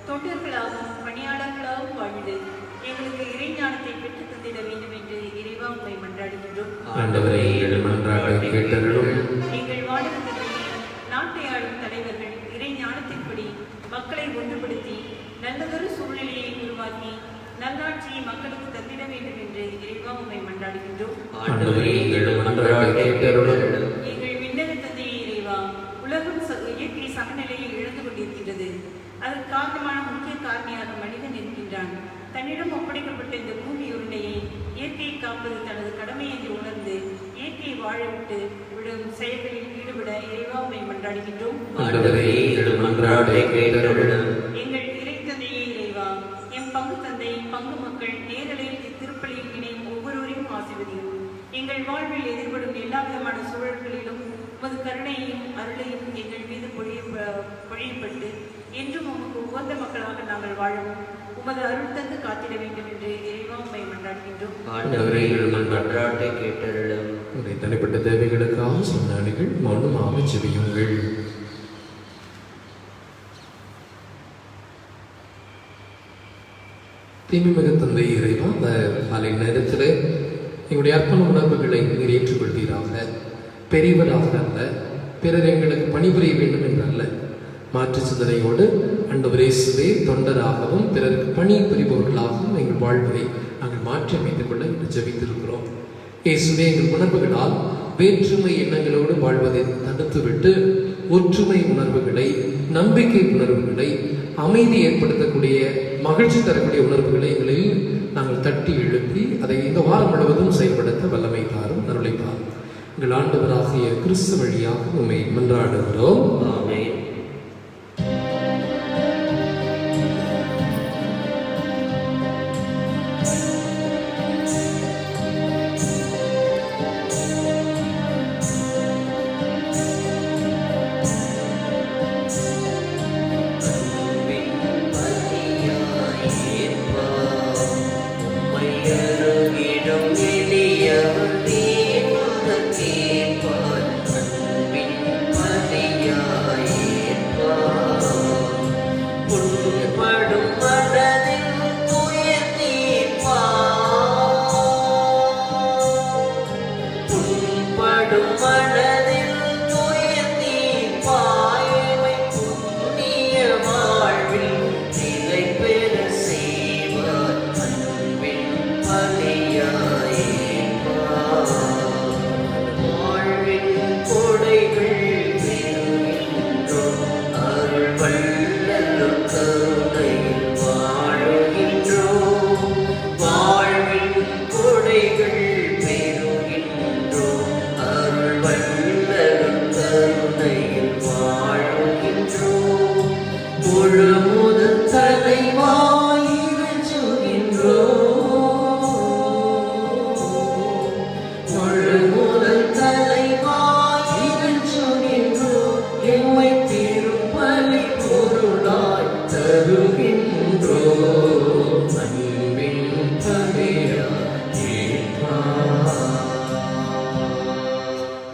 தொண்டர்களாகவும் பணியாளர்களாகவும் வாழ்ந்து எங்களுக்கு இறைஞானத்தை பெற்று தந்திட வேண்டும் என்று இறைவா உண்மை மன்றாடுகின்றோம். ஆண்டவரே, எங்கள் மன்றாட்டை கேட்டருளும். எங்கள் வாழும் தந்தையை, நாட்டை ஆளும் தலைவர்கள் இறைஞானத்தின்படி மக்களை ஒன்றுபடுத்தி நல்லதொரு சூழ்நிலையை உருவாக்கி நல்லாட்சியை மக்களுக்கு தந்திட வேண்டும் என்று இறைவா உண்மை மன்றாடுகின்றோம். ஆண்டவரே, எங்கள் மன்றாட்டை கேட்டருளும். எங்கள் விண்ணக தந்தையை இறைவா, உலகம் இயற்கை சமநிலையை இழந்து கொண்டிருக்கிறது. அதற்கு காரணமான முக்கிய காரணியாக மனிதன் இருக்கின்றான். தன்னிடம் ஒப்படைக்கப்பட்ட இந்த பூமி உருண்டையை இயற்கையை காப்பது தனது கடமை என்று உணர்ந்து இயற்கையை வாழவிட்டு விடும் செயல்களில் ஈடுபட இறைவாவை மன்றாடுகின்றோம். எங்கள் இறை தந்தையை இறைவா, எம் பங்கு தந்தை, பங்கு மக்கள் நேரலையில் இத்திருப்பலியில் இணையும் ஒவ்வொருவரையும் ஆசீர்வதியும். எங்கள் வாழ்வில் எதிர்படும் எல்லா விதமான சூழல்களிலும் உமது கருணையையும் அருளையும் எங்கள் மீது பொழியப்பட்டு என்றும் உமக்கு உகந்த மக்களாக நாங்கள் வாழவும் உமது அருள் தந்து காத்திட வேண்டும் என்று இறைவா உம்மை மன்றாடுகின்றோம். தனிப்பட்ட தேவைகளுக்காக சொன்னார்கள் மௌனமாக ஜெபியுங்கள். தீமைமிகு தந்தை இறைவா, அந்த காலை நேரத்தில் எங்களுடைய அர்ப்பண உணர்வுகளை நீர் ஏற்றுக்கொள்வீராக. பெரியவராக அல்ல, பிறர் எங்களுக்கு பணிபுரிய வேண்டும் என்றல்ல, மாற்று சிந்தனையோடு ஆண்டவரே இயேசுவே தொண்டராகவும் பிறருக்கு பணி புரிபவர்களாகவும் எங்கள் வாழ்வை நாங்கள் மாற்றி அமைத்துக் கொள்ள இன்று ஜெபித்திருக்கிறோம். இயேசுவே, எங்கள் உணர்வுகளால் வேற்றுமை எண்ணங்களோடு வாழ்வதை தடுத்துவிட்டு ஒற்றுமை உணர்வுகளை, நம்பிக்கை உணர்வுகளை, அமைதி ஏற்படுத்தக்கூடிய, மகிழ்ச்சி தரக்கூடிய உணர்வுகளை எங்களில் நாங்கள் தட்டி எழுப்பி அதை இந்த வாரம் முழுவதும் செயல்படுத்த வல்லமை தாரும், அருளை தாரும். எங்கள் ஆண்டவராகிய கிறிஸ்து வழியாக உம்மை மன்றாடுகிறோம். ஆமென்.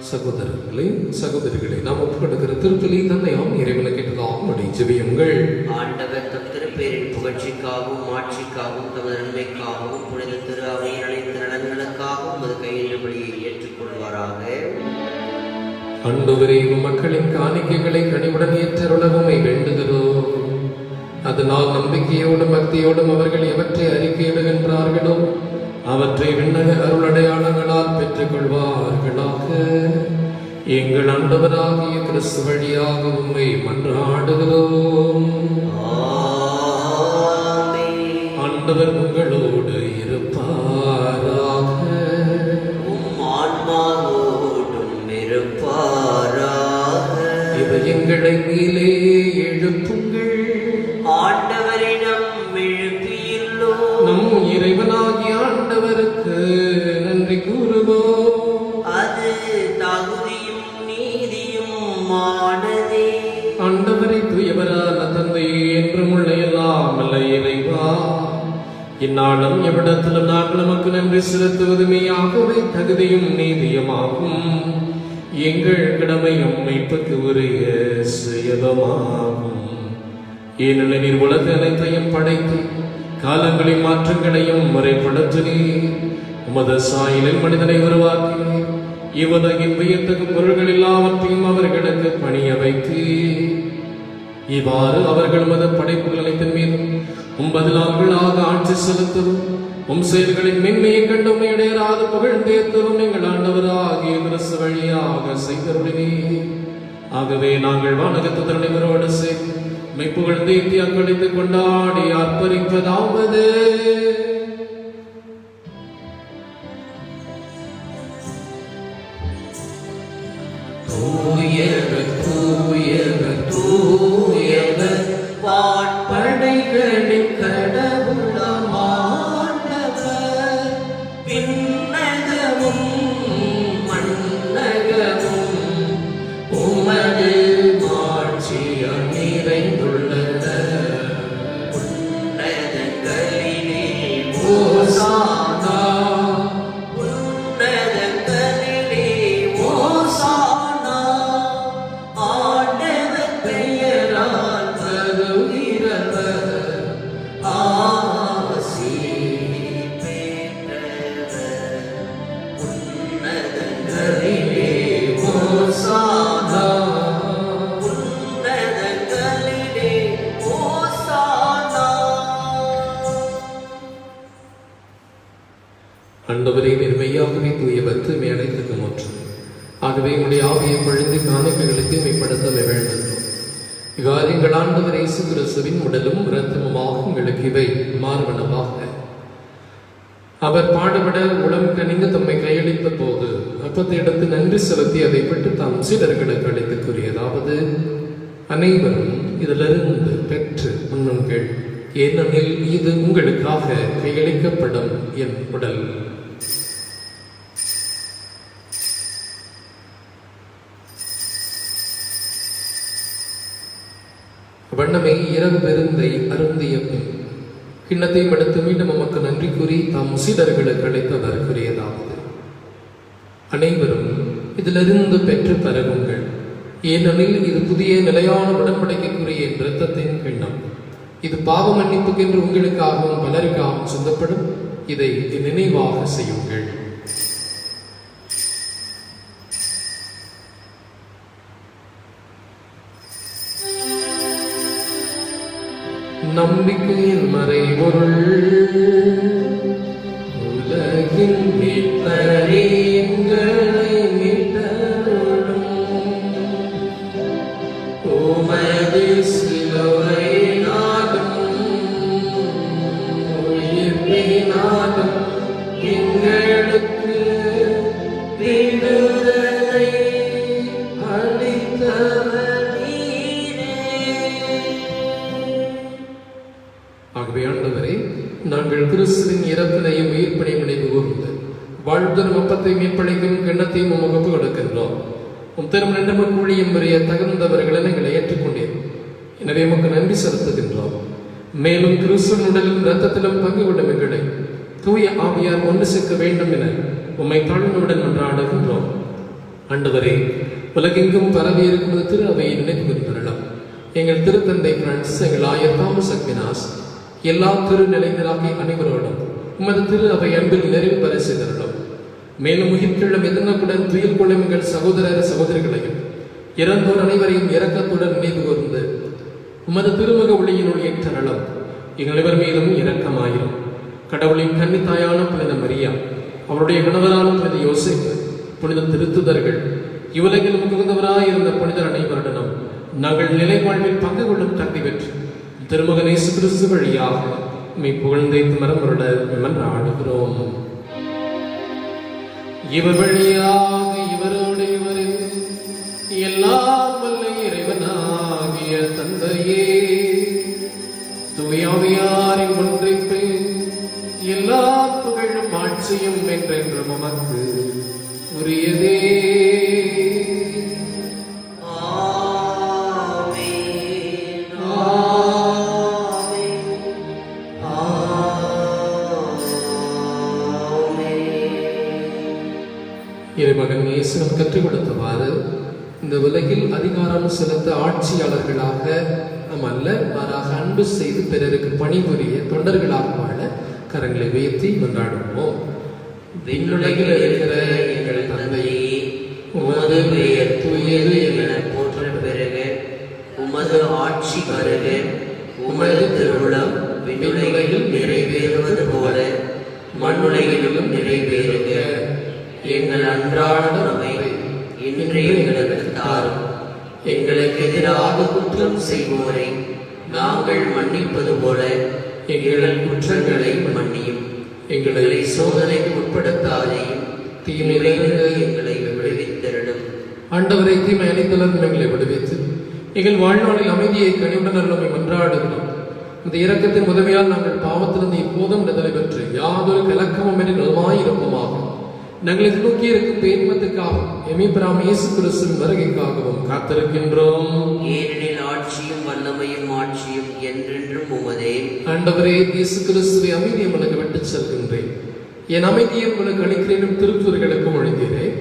சகோதரர்களே, சகோதரிகளே, நாம் ஒப்புக்கொடுக்கிற திருப்பலி தந்தையாம் இறைவனுக்கு கேட்டதாகும் ஜெபியுங்கள். ஆண்டவர் தம் திருப்பேரின் புகழ்ச்சிக்காகவும் மாட்சிக்காகவும் தமது நன்மைக்காகவும் புனித திரு அவையின் அனைத்து நலன்களுக்காகவும் அது கையின்படியை ஏற்றுக்கொள்வாராக. ஆண்டவரே, மக்களின் காணிக்கைகளை கனிவுடன் ஏற்றருளவுமை வேண்டுகிறோம். அதனால் நம்பிக்கையோடும் பக்தியோடும் அவர்கள் எவற்றை அறிக்கையிடுகின்றார்களோ அவற்றை விண்ணக அருளடையாளங்களால் பெற்றுக் கொள்வார்களாக. எங்கள் ஆண்டவராகிய கிறிஸ்து வழியாக உம்மை மன்றாடுகிறோம். ஆண்டவர் உங்களோடு இருப்பாராக. ஆன்மாவோடும் இருப்பாராக. இதயங்களை மேலே எழுப்புங்கள். ஆண்டவரிடம் எழுப்பியுள்ளோம். நம் இறைவனாகிய ஆண்டவருக்கு நன்றி கூறுவோம். அது தகுதியும் நீதியும் ஆனதே. ஆண்டவரை தூயவரான தந்தை என்றும் உள்ள எல்லாம் வல்ல இறைவா, இந்நாளும் எவ்விடத்திலும் நாங்கள் நமக்கு நன்றி செலுத்துவது மெய்யாகவே தகுதியும் நீதியுமாகும். எங்கள் கடமையும் மீட்புக்கு உரிய சுயபமாகும். ஏனெனில் நீர் உலக அனைத்தையும் படைத்து காலங்களின் மாற்றங்களையும் முறைப்படுத்தினீர். உமது சாயலில் மனிதனை உருவாக்கினீர். இவ்வுலகின் வியத்தகு பொருள்கள் எல்லாவற்றையும் அவர்களுக்கு பணிய வைத்து இவ்வாறு அவர்கள் உமது படைப்புகள் அனைத்தின் மீதும் பதிலாக ஆட்சி செலுத்தவும் செயல்களின் மென்மையை கண்டு உம்மையுடையராது புகழ்ந்தேத்தவும் எங்கள் ஆண்டவராகிய கிறிஸ்து வழியாக செய்தருளினீர். ஆகவே நாங்கள் வானகத்து தலைவரோடு சேர்ந்து மெய்ப்புகள் தேத்தி அக்களித்து கொண்டாடி அர்ப்பணிப்பதாவது. தூயவர் தூயவர் தூயவர் வான்படைகளின் கடவுளாம் ஆண்டவர். விண்ணகமும் மண்ணகமும் உமது மாட்சியால் நிறைந்துள்ளன. உன்னதங்களிலே ஓசானா. உன்னதங்களிலே ஓசானா. ஆண்டவர் பெயரால் வருகிறவர் ஆசி பெற்றவர். உன்னதங்களிலே ஓசானா. உன்னதங்களிலே ஓசானா. ஆண்டவரே நிர்மையாகவே தூயவர் தூய்மை அனைத்துக்கு மாற்றும். ஆகவே உங்களுடைய ஆவியை பொழுது காணிக்கைகளுக்கு மேம்படுத்த வேண்டும். இவ்வாறு எங்கள் ஆண்டவர் இயேசு கிறிஸ்துவின் உடலும் இரத்தமுமாக உங்களுக்கு இவை மார்பனவாக. அவர் பாடுபட உளம் கனிந்து தம்மை கையளித்த போது அப்பத்தை எடுத்து நன்றி செலுத்தி அதை பெற்று தாம் சீடர்களுக்கு அளித்து கூறியதாவது: அனைவரும் இதிலிருந்து பெற்று உண்ணுங்கள், ஏனெனில் இது உங்களுக்காக கையளிக்கப்படும் என் உடல். வண்ணமே இரவு விருந்தை அருந்திய பின் கிண்ணத்தையும் எடுத்து மீண்டும் நமக்கு நன்றி கூறி தாம் சீடர்களுக்கு அளித்தவர் கூறியதாவது: அனைவரும் இதிலிருந்து பெற்று பருகுங்கள், ஏனெனில் இது புதிய நிலையான உடன்படிக்கைக்குரிய என் இரத்தத்தின் கிண்ணம். இது பாவ மன்னிப்புக்கு என்று உங்களுக்காகவும் பலருக்காகவும் சிந்தப்படும். இதை நினைவாக செய்யுங்கள். நம்பிக்கையின் மறைபொருள் உலகின் மீட்பரே எங்களை மீட்டருளும். உமது சிலுவை நாடும் உயிர்ப்பினாலும் எங்களுக்கு விடுதலை அளித்தவர் நீரே. ஆகவே ஆண்டவரே, நாங்கள் கிறிஸ்துவின் இறப்பினையும் உயிர்ப்பினையும் நினைவு கூர்ந்து வாழ்தரும் அப்பத்தை மீட்பளிக்கும் கிண்ணத்தையும் உமக்கு கொடுக்கின்றோம். உம் திருமண ஊழியம் வரைய தகுந்தவர்களை எங்களை ஏற்றுக்கொண்டீர். எனவே உமக்கு நன்றி செலுத்துகின்றோம். மேலும் கிறிஸ்துவின் உடலிலும் இரத்தத்திலும் பங்கு கொள்ளும் எங்களை தூய ஆவியார் ஒன்று சேர்க்க வேண்டும் என உம்மை தாழ்மையுடன் மன்றாடுகின்றோம். ஆண்டவரே, உலகெங்கும் பரவி இருக்கும் திரு அவையை நினைவு கூர்ந்தருளும். எங்கள் திருத்தந்தை பிரான்சிஸ், எங்கள் ஆயர் தாமஸ் அக்வினாஸ், எல்லா திருநிலைகளாகிய அனைவரோடும் உமது திரு அவை அன்பில் நிறைவு பெற செய்தருளும். மேலும் உயிர்கெழும் எதிர்நக்குடன் துயில் கொள்ளும் எங்கள் சகோதர சகோதரிகளையும் இறந்தோர் அனைவரையும் இரக்கத்துடன் நினைவு கூர்ந்து உமது திருமுக ஒளியினுள் ஏற்றரலும் எங்கள் இவர் மீதும் இரக்கமாயிரும். கடவுளின் கன்னித்தாயான புனித மரியா, அவருடைய கணவரான புனித யோசேப்பு, புனித திருத்துதர்கள், இவ்வுலகில் முகுந்தவராயிருந்த புனிதர் அனைவருடனும் நாங்கள் நிலை வாழ்வில் பங்கு கொள்ளும் தகுதி பெற்று திருமகன் இயேசு கிறிஸ்து வழியாக உம்மை புகழ்ந்தேத்து மரமருட மன்றாடுகிறோம். இவர் வழியாக இவரோடு இவரில் எல்லாம் வல்ல இறைவனாகிய தந்தையே, தூயாவியாரின் ஒன்றிப்பில் எல்லா புகழும் ஆட்சியும் என்றென்றும் உமக்கு உரியதே. இறைமகன் இயேசு நமக்கு கற்றுக் கொடுத்தவாறு இந்த உலகில் அதிகாரம் செலுத்த ஆட்சியாளர்களாக நாம் அல்ல, மாறாக அன்பு செய்து பிறருக்கு பணிபுரிய தொண்டர்களாக வாழ கரங்களை உயர்த்தி கொண்டாடுவோம். விண்ணுலகில் இருக்கிற எங்கள் தந்தையே, உமது பெயர் தூயது என போற்ற பெருக, உமது ஆட்சி வருக, உமது திருவுளம் விண்ணுலகில் நிறைவேறுவது போல மண்ணுலகிலும் நிறைவேறுக. எங்கள் அன்றாட உணவை இன்று எங்களுக்கு தாரும். எங்களுக்கு எதிராக குற்றம் செய்வோரை நாங்கள் மன்னிப்பது போல எங்கள் குற்றங்களை மன்னியும். எங்களை சோதனைக்கு உட்படுத்தாதையும் தீமையிலிருந்து எங்களை விடுவித்தருளும். ஆண்டவரை தீமை அனைத்திலிருந்து எங்களை விடுவித்து எங்கள் வாழ்நாளில் அமைதியை கனிவுடன் அருளுமை மன்றாடுகிறோம். இந்த இரக்கத்தின் உதவியால் நாங்கள் பாவத்திலிருந்து இப்போதும் விடுதலை பெற்று யாதொரு கலக்கமும் என்று நலமாயிருப்போமாக. நாங்கள் எதிர்நோக்கி இருக்கும் பேர்மத்துக்காகவும் எமீபிராம் இயேசு கிறிஸ்துவின் வருகைக்காகவும் காத்திருக்கின்றோம். ஏனெனில் ஆட்சியும் வல்லமையும் ஆட்சியும் என்றென்றும் உமதே. ஆண்டவரே இயேசு கிறிஸ்துவை அமைதியை உங்களுக்கு விட்டுச் செல்கின்றேன், என் அமைதியை உங்களுக்கு அளிக்கிறேன் திருத்துறைகளுக்கும் ஒழுங்கிறேன்.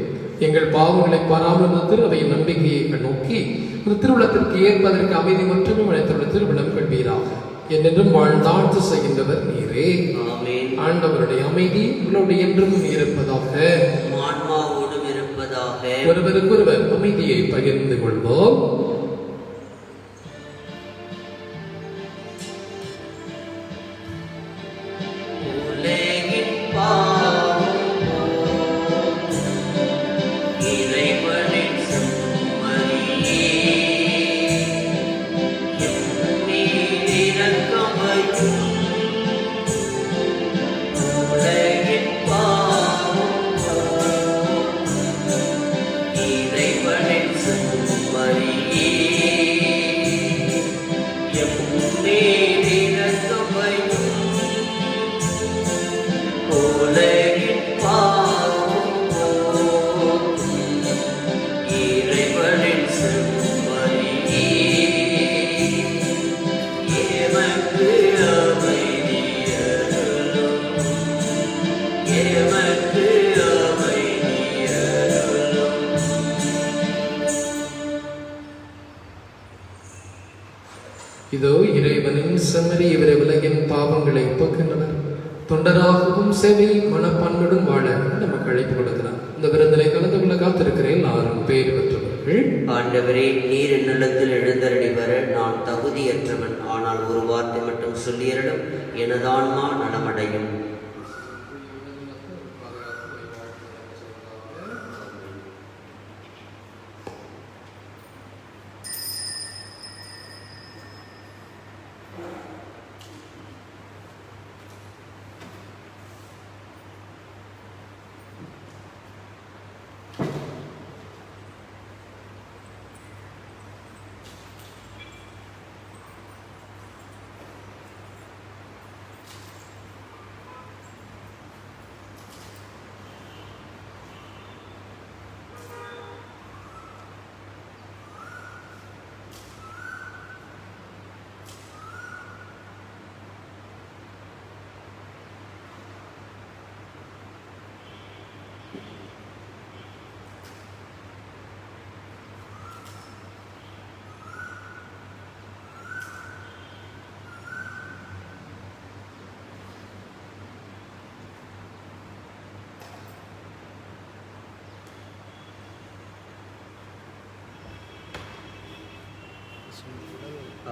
எங்கள் பாவங்களை பாராமல் திருவையின் நம்பிக்கையை நோக்கி இந்த திருவிழத்திற்கு ஏற்பதற்கு அமைதி மட்டுமே அழைத்துள்ள திருவிழம் கல்வீராக. என்னென்றும் வாழ்ந்தாட்சி செய்கின்றவர் நீரே. ஆமென். ஆண்டவருடைய அமைதி உங்களோடு என்றும் இருப்பதாக, ஆன்மாவோடும் இருப்பதாக. ஒருவருக்கொருவர் அமைதியை பகிர்ந்து கொள்வோம். இதோ இறைவனின் செம்மறி, இவரை உலகின் பாவங்களை போக்கின்றனர். தொண்டராகவும் சேவை மனப்பான்மையுடன் வாழ நமக்கு அழைப்பு கொடுக்கிறார். இந்த விருந்தினை கலந்து கொள்ள காத்திருக்கிறேன். 6 பேர் பெற்றவர்கள். ஆண்டவரே, நீர் என்னிடத்தில் எழுந்தருளி வர நான் தகுதியற்றவன். ஆனால் ஒரு வார்த்தை மட்டும் சொல்லியருளும், எனது ஆன்மா நலமடையும்.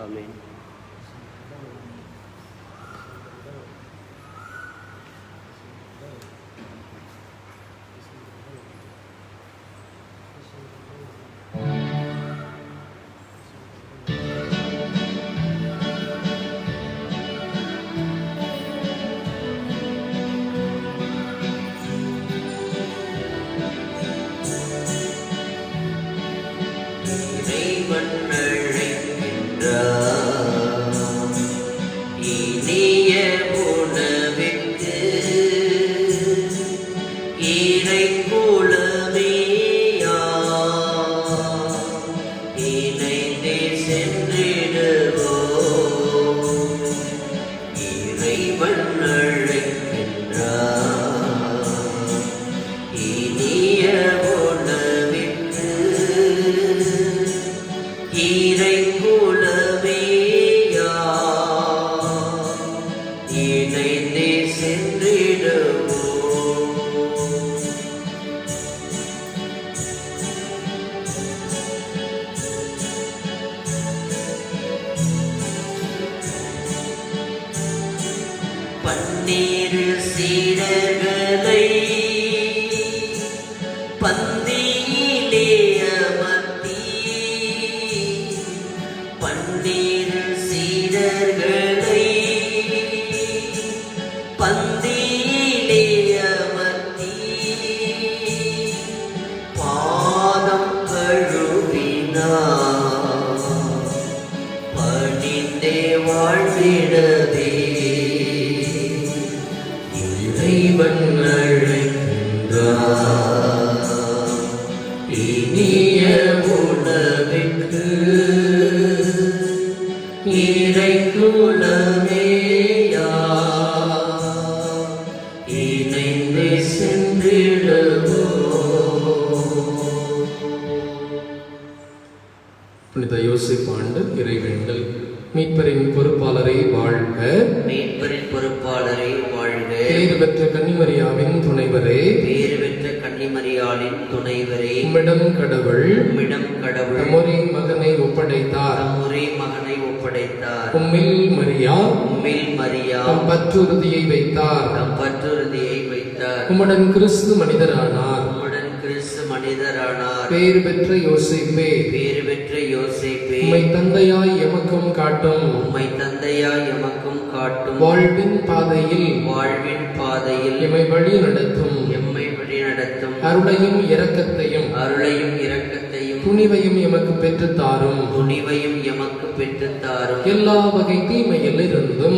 ஆமென். இறைவன் அழைக்கின்றார் இனிய உணவிற்கு இறைக்குலமேயா இணைந்தே சென்றிடுவோம். இறைவன் அழைக்கின்றார் இனிய உணவிற்கு இறைக்குலமேயா இணைந்தே சென்றிடுவோம். பன்னிரு சீடர்களை பந்தியிலே அமர்த்தி பன்னிரு சீடர்களை பந்தியிலே அமர்த்தி பாதம் கழுவினார் பணிந்தே வாழ்ந்திடவே. இறைவன் அழைக்கின்றார் இனிய உணவிற்கு இறைக்குலமேயா இணைந்தே சென்றிடுவோம். புனித யோசேப்பு ஆண்டு இறைவேண்டல். மீட்பரின் பொறுப்பாளரை வாழ்க. மீட்பரின் பொறுப்பாளரை வாழ்க. பேறு பெற்ற கன்னிமரியாவின் துணைவரே, பேறு பெற்ற கன்னிமரியாளின் துணைவரே, உம்மிடம் கடவுள் ஒரே மகனை ஒப்படைத்தார். ஒரே மகனை ஒப்படைத்தார். உம்மில் மரியா தம் பற்றுறுதியை வைத்தார். உம்முடன் கிறிஸ்து மனிதரானார். பேறு பெற்ற யோசேப்பே, உம்மை தந்தையாய் எமக்கும் காட்டும். வாழ்வின் பாதையில் எம்மை வழி நடத்தும். அருளையும் இரக்கத்தையும் துணிவையும் எமக்கு பெற்றுத் தாரும். எல்லா வகை தீமையிலிருந்தும்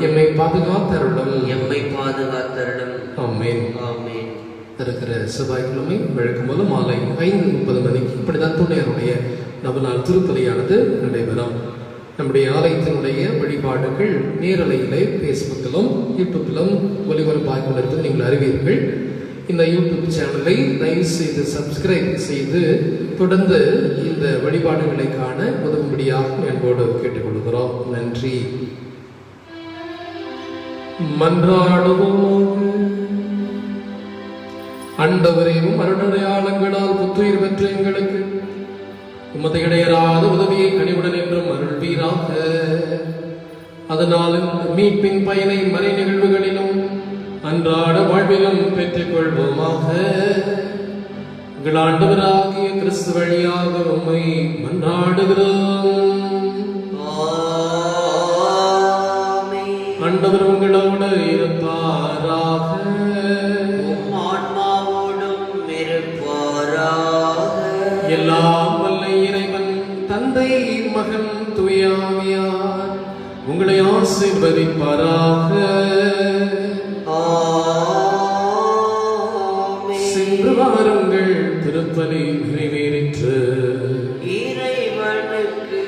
எம்மை பாதுகாத்தருளும். ஆமென். இருக்கிற செவ்வாய்க்கிழமை வழக்கம் போல மாலை 5:30 மணிக்கு இப்படிதான் துணையருடைய நவநாள் திருப்பலியானது நடைபெறும். நம்முடைய ஆலயத்தினுடைய வழிபாடுகள் நேரலையிலே ஃபேஸ்புக்கிலும் யூடியூப்பிலும் ஒளிபரப்பாக கொண்டிருப்பது நீங்கள் அறிவீர்கள். இந்த யூடியூப் சேனலை தயவு செய்து சப்ஸ்கிரைப் செய்து தொடர்ந்து இந்த வழிபாடுகளை காண உதவும்படியாக என்போடு கேட்டுக்கொள்கிறோம். நன்றி. மன்றாடுவோம். ஆண்டவரையும் அருளடையாளங்களால் புத்துயிர் பெற்ற எங்களுக்கு உமது இடையராத உதவியை கனிவுடன் என்றும் அருள்வீராக. அதனால் மீட்பின் பயனை மறை நிகழ்வுகளிலும் அன்றாட வாழ்விலும் பெற்றுக் கொள்வோமாக. எங்கள் ஆண்டவராகிய கிறிஸ்து வழியாக உம்மை மன்றாடுகிறோம். ஆண்டவர் உங்களோடு இருப்பாராக. எல்லாம் வல்ல இறைவன் தந்தை மகன் தூயாவியார் உங்களை ஆசீர்வதிப்பாராக. சென்று வாருங்கள், திருப்பலி நிறைவேறிற்று.